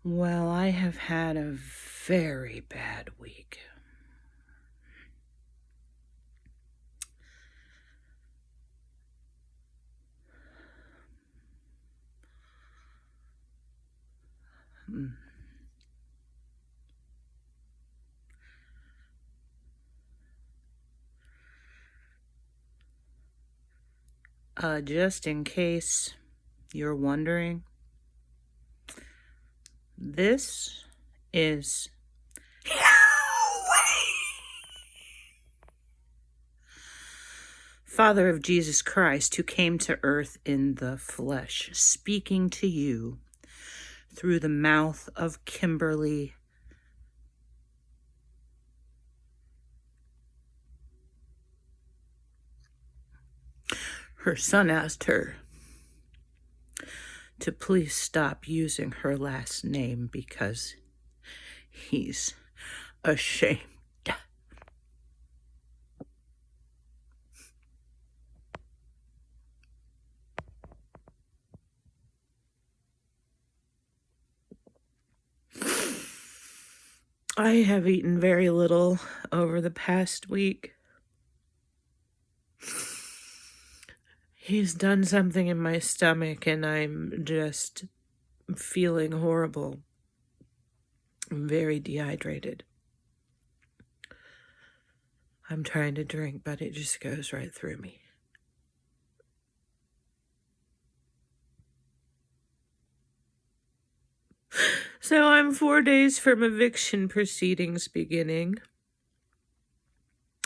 Well, I have had a very bad week. Just in case you're wondering, this is Father of Jesus Christ, who came to earth in the flesh, speaking to you through the mouth of Kimberly. Her son asked her to please stop using her last name because he's ashamed. I have eaten very little over the past week. He's done something in my stomach and I'm just feeling horrible. I'm very dehydrated. I'm trying to drink, but it just goes right through me. So I'm 4 days from eviction proceedings beginning.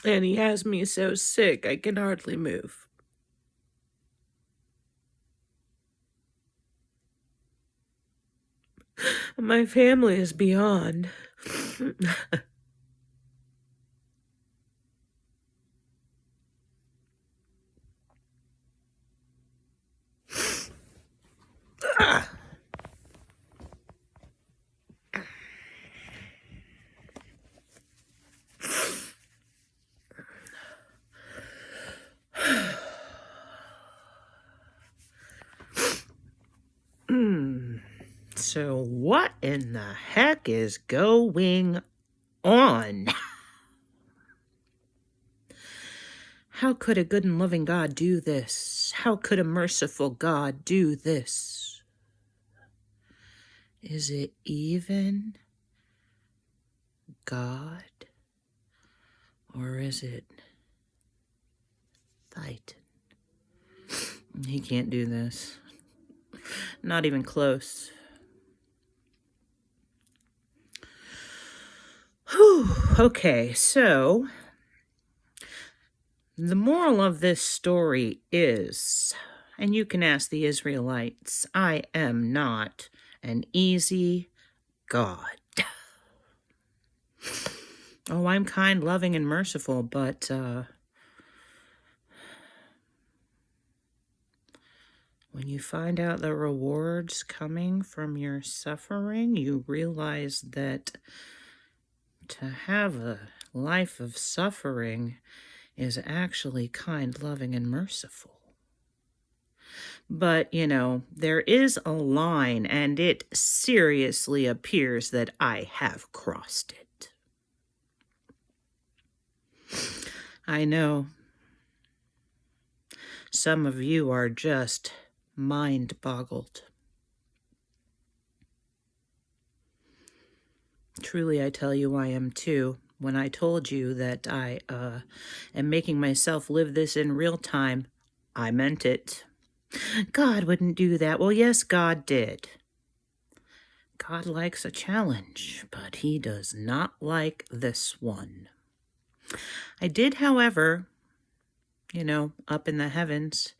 And he has me so sick I can hardly move. My family is beyond. So what in the heck is going on? How could a good and loving God do this? How could a merciful God do this? Is it even God? Or is it Titan? He can't do this. Not even close. Whew. Okay, so the moral of this story is, and you can ask the Israelites, I am not an easy God. Oh, I'm kind, loving, and merciful, but when you find out the rewards coming from your suffering, you realize that to have a life of suffering is actually kind, loving, and merciful. But, there is a line, and it seriously appears that I have crossed it. I know some of you are just mind-boggled. Truly, I tell you, I am too. When I told you that I am making myself live this in real time, I meant it. God wouldn't do that. Well, yes, God did. God likes a challenge, but he does not like this one. I did, however, up in the heavens,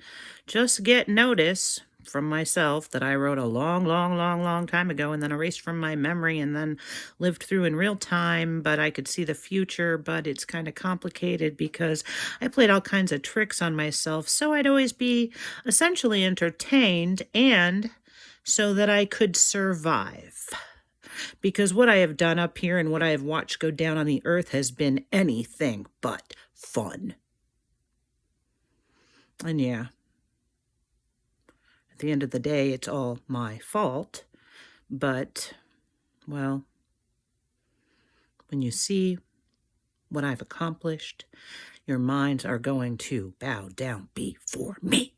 just get notice from myself that I wrote a long time ago and then erased from my memory and then lived through in real time, but I could see the future, but it's kind of complicated because I played all kinds of tricks on myself, so I'd always be essentially entertained and so that I could survive. Because what I have done up here and what I have watched go down on the earth has been anything but fun. And yeah, at the end of the day, it's all my fault, but Well, when you see what I've accomplished, your minds are going to bow down before me.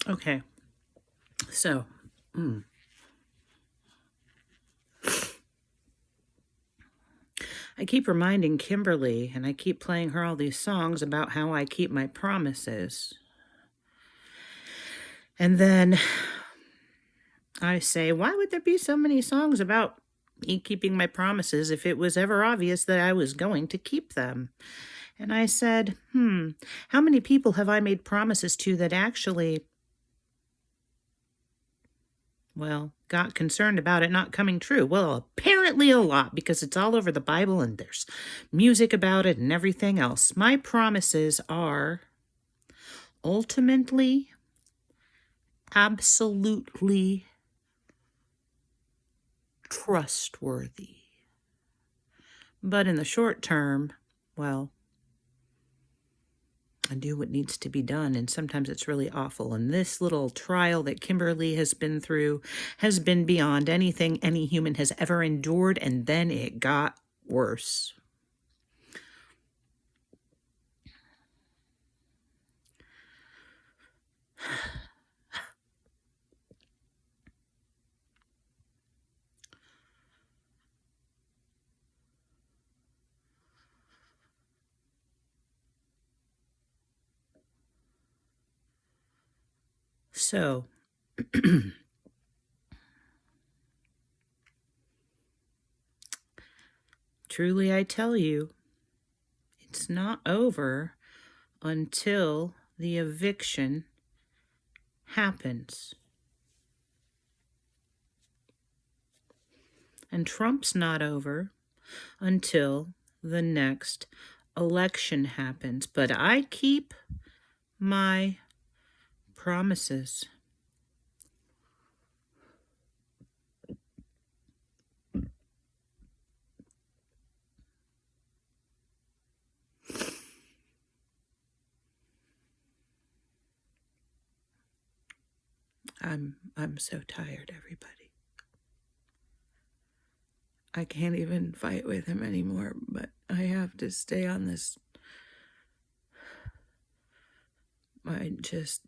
Okay, so, I keep reminding Kimberly, and I keep playing her all these songs about how I keep my promises. And then I say, why would there be so many songs about me keeping my promises if it was ever obvious that I was going to keep them? And I said, how many people have I made promises to that actually, well, got concerned about it not coming true? Well, apparently a lot, because it's all over the Bible and there's music about it and everything else. My promises are ultimately, absolutely trustworthy. But in the short term, well, I do what needs to be done, and sometimes it's really awful. And this little trial that Kimberly has been through has been beyond anything any human has ever endured, and then it got worse. So, truly I tell you, it's not over until the eviction happens. And Trump's not over until the next election happens. But I keep my promises. I'm so tired, everybody. I can't even fight with him anymore, but I have to stay on this. I just...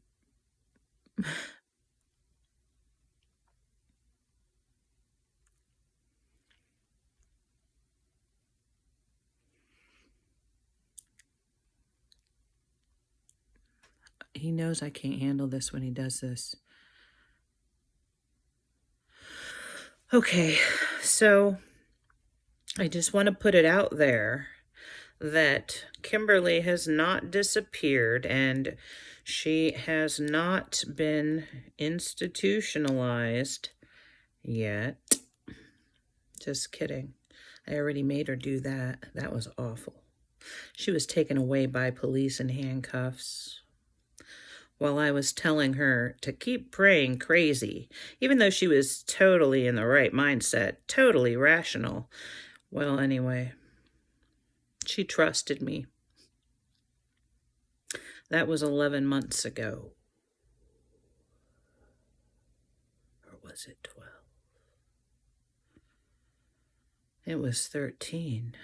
He knows I can't handle this when he does this. Okay, so I just want to put it out there that Kimberly has not disappeared and she has not been institutionalized yet. Just kidding. I already made her do that. That was awful. She was taken away by police in handcuffs while I was telling her to keep praying crazy, even though she was totally in the right mindset, totally rational. Well, anyway, she trusted me. That was 11 months ago. Or was it 12? It was 13.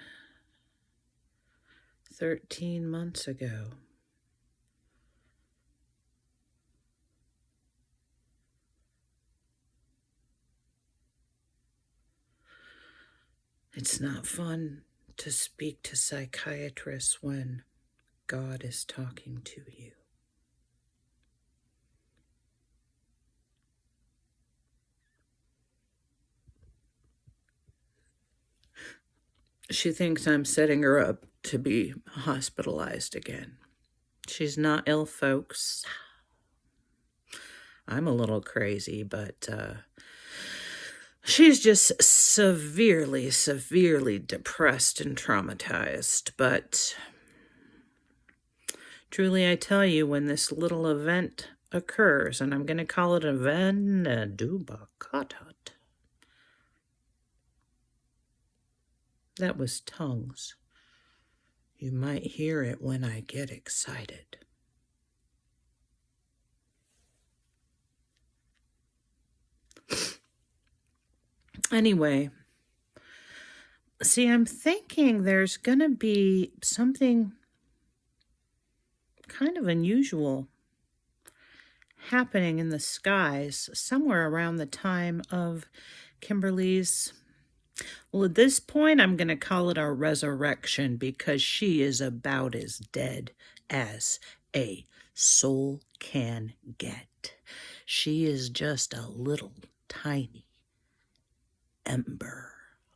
13 months ago. It's not fun to speak to psychiatrists when God is talking to you. She thinks I'm setting her up to be hospitalized again. She's not ill, folks. I'm a little crazy, but she's just severely, severely depressed and traumatized. But truly, I tell you, when this little event occurs, and I'm going to call it event Dubakatat. That was tongues. You might hear it when I get excited. Anyway, see, I'm thinking there's going to be something kind of unusual happening in the skies somewhere around the time of Kimberly's. Well, at this point, I'm going to call it a resurrection because she is about as dead as a soul can get. She is just a little tiny ember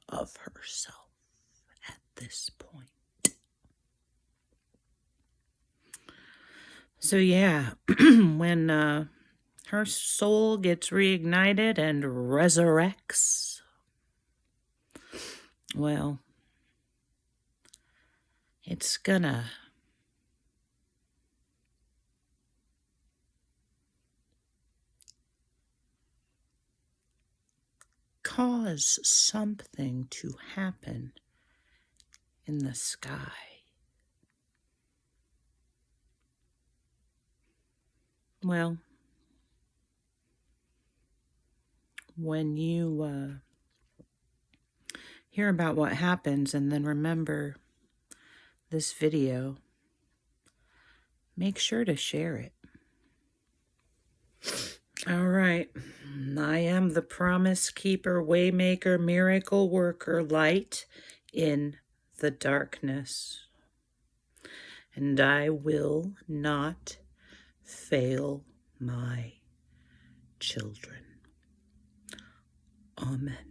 of herself at this point. So yeah, when her soul gets reignited and resurrects, well, it's gonna cause something to happen in the sky. Well, when you hear about what happens and then remember this video, make sure to share it. All right. I am the promise keeper, waymaker, miracle worker, light in the darkness. And I will not fail my children. Amen.